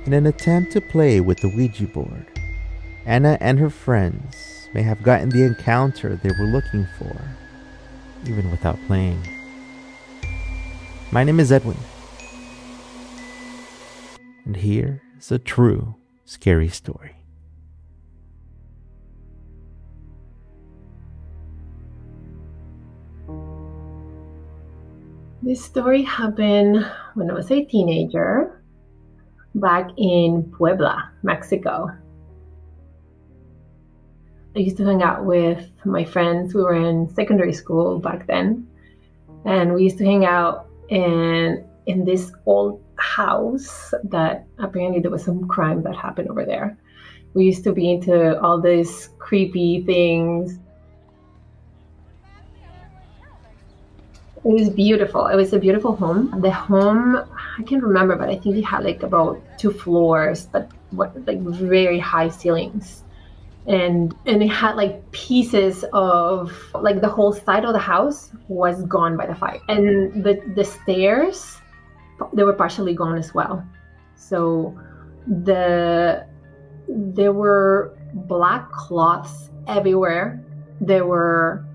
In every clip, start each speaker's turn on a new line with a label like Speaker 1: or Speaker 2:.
Speaker 1: In an attempt to play with the Ouija board, Anna and her friends may have gotten the encounter they were looking for, even without playing. My name is Edwin, and here is a true scary story.
Speaker 2: This story happened when I was a teenager back in Puebla, Mexico. I used to hang out with my friends. We were in secondary school back then, and we used to hang out in this old house that apparently there was some crime that happened over there. We used to be into all these creepy things. It was beautiful. It was a beautiful home. The home, I can't remember, but I think it had like about 2 floors, but like very high ceilings. And it had like pieces of, like the whole side of the house was gone by the fire. And the stairs, they were partially gone as well. So there were black cloths everywhere. There were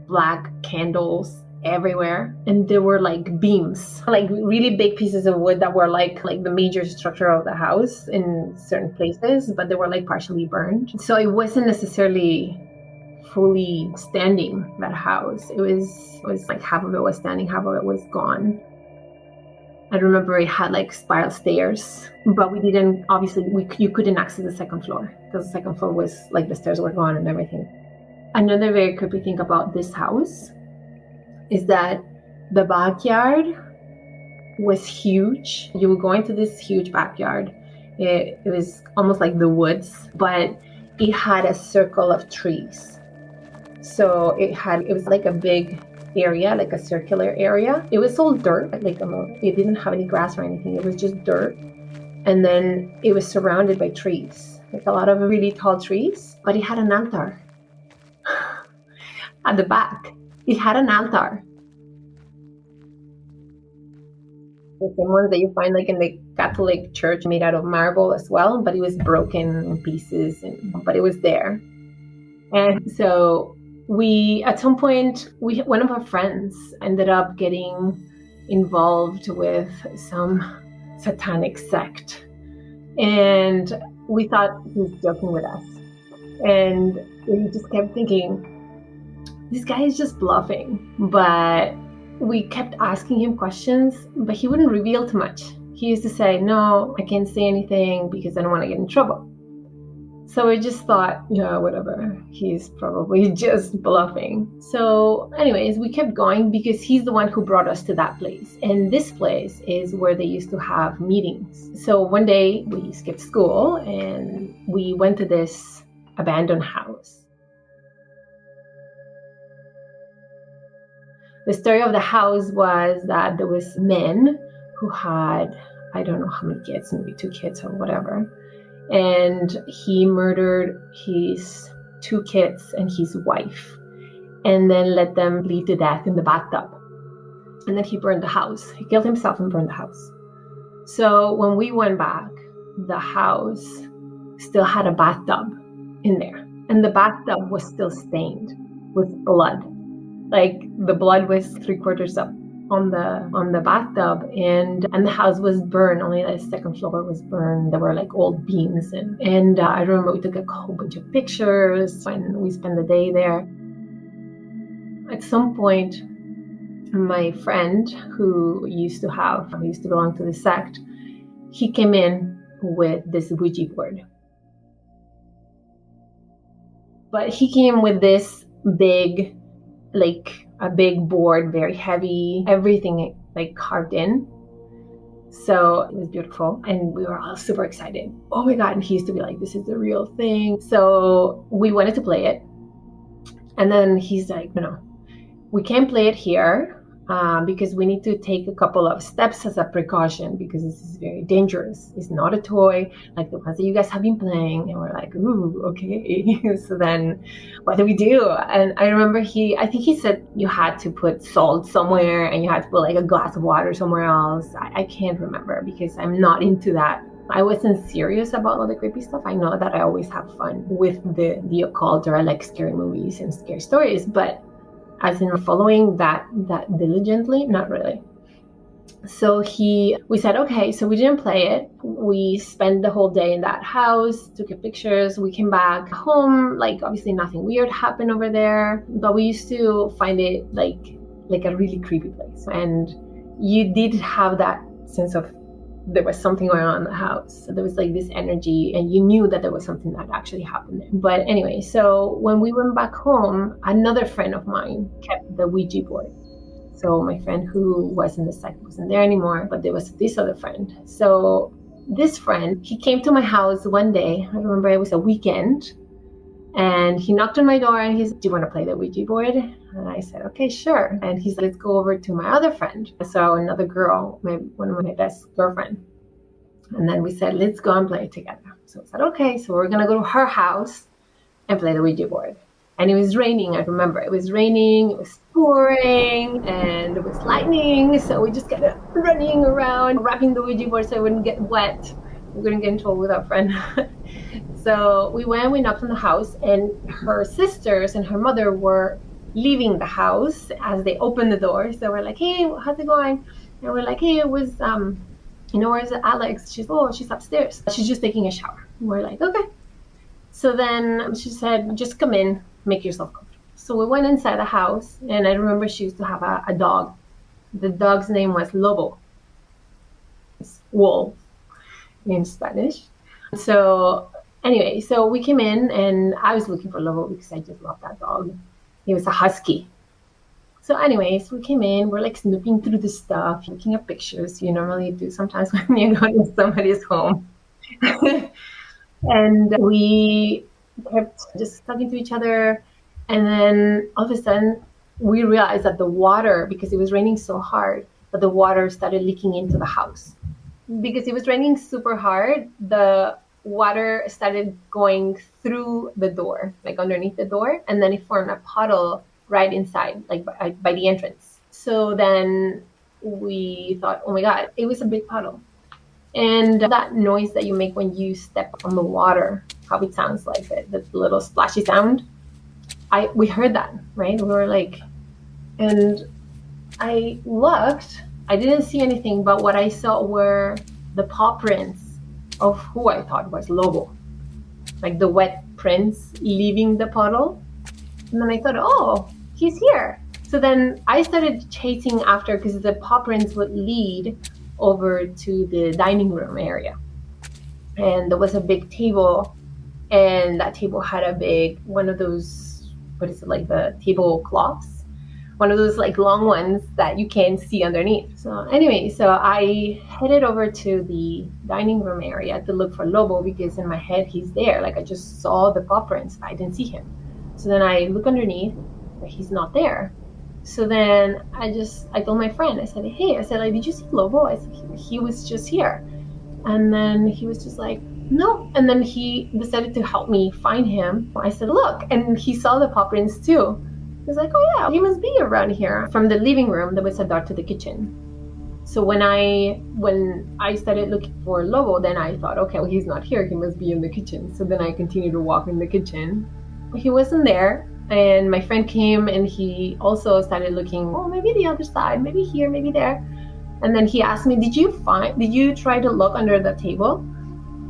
Speaker 2: black candles everywhere, and there were like beams, like really big pieces of wood that were like the major structure of the house in certain places, but they were like partially burned. So it wasn't necessarily fully standing, that house. It was like half of it was standing, half of it was gone. I remember it had like spiral stairs, but we didn't, obviously you couldn't access the second floor because the second floor was like the stairs were gone and everything. Another very creepy thing about this house is that the backyard was huge. You would go into this huge backyard. It was almost like the woods, but it had a circle of trees. So it was like a big area, like a circular area. It was all dirt, it didn't have any grass or anything. It was just dirt. And then it was surrounded by trees, like a lot of really tall trees, but it had an altar at the back. It had an altar. The same ones that you find like in the Catholic church, made out of marble as well, but it was broken in pieces, but it was there. And so at some point, one of our friends ended up getting involved with some satanic sect. And we thought he was joking with us. And we just kept thinking, this guy is just bluffing. But we kept asking him questions, but he wouldn't reveal too much. He used to say, no, I can't say anything because I don't want to get in trouble. So we just thought, yeah, whatever. He's probably just bluffing. So anyways, we kept going because he's the one who brought us to that place. And this place is where they used to have meetings. So one day we skipped school and we went to this abandoned house. The story of the house was that there was men who had, I don't know how many kids, maybe 2 kids or whatever. And he murdered his 2 kids and his wife, and then let them bleed to death in the bathtub. And then he burned the house. He killed himself and burned the house. So when we went back, the house still had a bathtub in there. And the bathtub was still stained with blood. Like the blood was 3/4 up on the bathtub, and the house was burned. Only the second floor was burned. There were like old beams, and I remember we took a whole bunch of pictures when we spent the day there. At some point, my friend who used to belong to the sect, he came in with this Ouija board. But he came with this big, like a big board, very heavy, everything like carved in. So it was beautiful, and we were all super excited. Oh my God, and he used to be like, this is the real thing. So we wanted to play it. And then he's like, no, we can't play it here because we need to take a couple of steps as a precaution because this is very dangerous. It's not a toy like the ones that you guys have been playing. And we're like, ooh, okay. So then what do we do? And I remember I think he said you had to put salt somewhere and you had to put like a glass of water somewhere else. I can't remember because I'm not into that I wasn't serious about all the creepy stuff. I know that I always have fun with the occult, or I like scary movies and scary stories, but as in following that diligently, not really. So we said, okay, so we didn't play it. We spent the whole day in that house, took pictures. We came back home, like obviously nothing weird happened over there, but we used to find it like a really creepy place. And you did have that sense of there was something going on in the house. So there was like this energy, and you knew that there was something that actually happened there. But anyway, so when we went back home, another friend of mine kept the Ouija board. So my friend who was in the sect wasn't there anymore, but there was this other friend. So this friend, he came to my house one day. I remember it was a weekend, and he knocked on my door and he said, "Do you want to play the Ouija board?" And I said, "Okay, sure." And he said, "Let's go over to my other friend." So another girl, one of my best girlfriend. And then we said, "Let's go and play it together." So I said, "Okay." So we're going to go to her house and play the Ouija board. And it was raining, I remember. It was raining, it was pouring, and it was lightning. So we just kept running around, wrapping the Ouija board so it wouldn't get wet. We wouldn't get in trouble with our friend. So we knocked on the house, and her sisters and her mother were leaving the house as they opened the door. So we're like, "Hey, how's it going?" And we're like, "Hey, it was, where's Alex?" She's upstairs. She's just taking a shower. And we're like, "Okay." So then she said, "Just come in, make yourself comfortable." So we went inside the house, and I remember she used to have a dog. The dog's name was Lobo. It's wolf in Spanish. So anyway, so we came in, and I was looking for Lobo because I just love that dog. He was a husky. So anyways, we came in, we're like snooping through the stuff, looking at pictures you normally do sometimes when you go to somebody's home. And we kept just talking to each other. And then all of a sudden, we realized that the water, because it was raining so hard, that the water started leaking into the house. Because it was raining super hard, the water started going through the door, like underneath the door. And then it formed a puddle right inside, like by the entrance. So then we thought, oh my God, it was a big puddle. And that noise that you make when you step on the water, how it sounds like the little splashy sound, we heard that, right? We were like, and I looked, I didn't see anything, but what I saw were the paw prints of who I thought was Lobo, like the wet prints leaving the puddle. And then I thought, oh, he's here. So then I started chasing after, because the paw prints would lead over to the dining room area. And there was a big table, and that table had a big, one of those, what is it, like the tablecloths? One of those like long ones that you can't see underneath. So anyway, so I headed over to the dining room area to look for Lobo, because in my head he's there. Like I just saw the paw prints, I didn't see him. So then I look underneath, but he's not there. So then I told my friend, I said, "Hey," I said, like, "Did you see Lobo?" I said, he was just here. And then he was just like, "No." And then he decided to help me find him. I said, "Look," and he saw the paw prints too. He was like, "Oh yeah, he must be around here." From the living room, there was a door to the kitchen. So when I started looking for Lobo, then I thought, okay, well, he's not here. He must be in the kitchen. So then I continued to walk in the kitchen. He wasn't there. And my friend came, and he also started looking, oh, maybe the other side, maybe here, maybe there. And then he asked me, did you try to look under the table?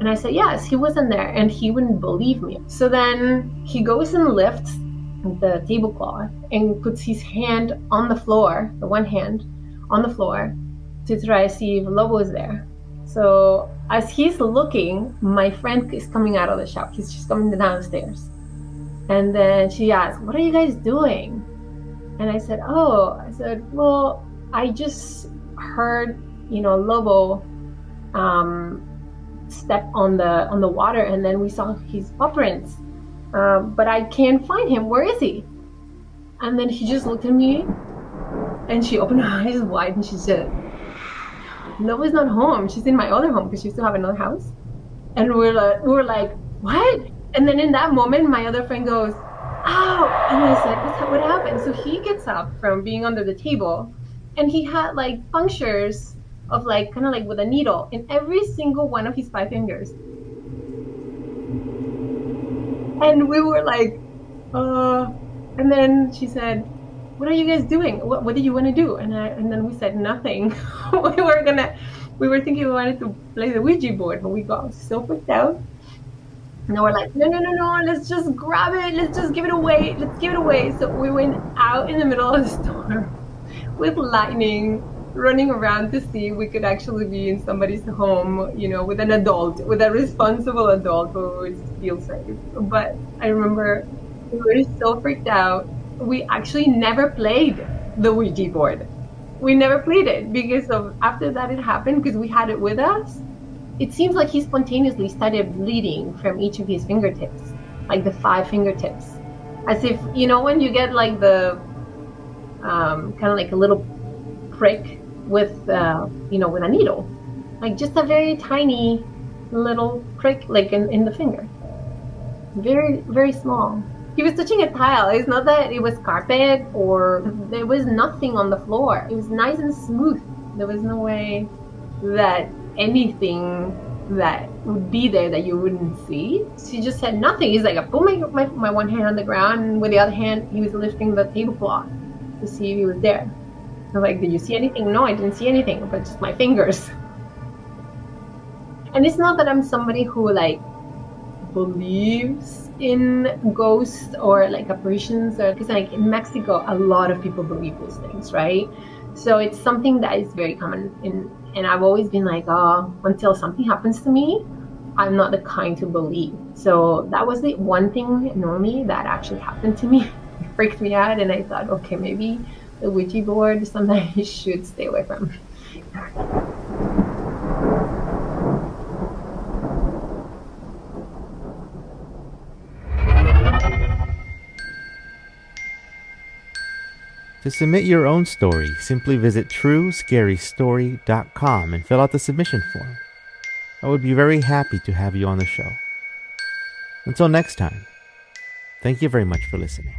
Speaker 2: And I said, yes, he wasn't there. And he wouldn't believe me. So then he goes and lifts the tablecloth and puts his hand on the floor, the one hand on the floor, to try to see if Lobo is there. So as he's looking, my friend is coming out of the shower. She's coming downstairs. And then she asked, "What are you guys doing?" And I said, well, I just heard, Lobo step on the water, and then we saw his paw prints. But I can't find him. Where is he? And then she just looked at me, and she opened her eyes wide, and she said, "Lobo's not home. She's in my other home," because she used to have another house. And we were like, "What?" And then in that moment, my other friend goes, "Ow!" And I said, what happened? So he gets up from being under the table, and he had like punctures of like kind of like with a needle in every single one of his 5 fingers. And we were like, and then she said, what are you guys doing? What did you want to do? And then we said nothing. we were thinking we wanted to play the Ouija board, but we got so freaked out. And we're like, no, let's just grab it. Let's just give it away. Let's give it away. So we went out in the middle of the storm with lightning, running around to see if we could actually be in somebody's home, with an adult, with a responsible adult who would feel safe. But I remember we were so freaked out. We actually never played the Ouija board. We never played it because of after that it happened, because we had it with us. It seems like he spontaneously started bleeding from each of his fingertips, like the 5 fingertips. As if, when you get like the kind of like a little prick with, with a needle, like just a very tiny little prick, like in the finger. Very, very small. He was touching a tile. It's not that it was carpet or there was nothing on the floor. It was nice and smooth. There was no way that anything that would be there that you wouldn't see. She just said nothing. He's like, I put my one hand on the ground, and with the other hand, he was lifting the tablecloth to see if he was there. I'm like, did you see anything? No, I didn't see anything, but just my fingers. And it's not that I'm somebody who like believes in ghosts or like apparitions, or because like in Mexico, a lot of people believe these things, right? So it's something that is very common and I've always been like, until something happens to me, I'm not the kind to believe. So that was the one thing normally that actually happened to me. It freaked me out, and I thought, okay, maybe the Ouija board is something I should stay away from.
Speaker 1: To submit your own story, simply visit truescarystory.com and fill out the submission form. I would be very happy to have you on the show. Until next time, thank you very much for listening.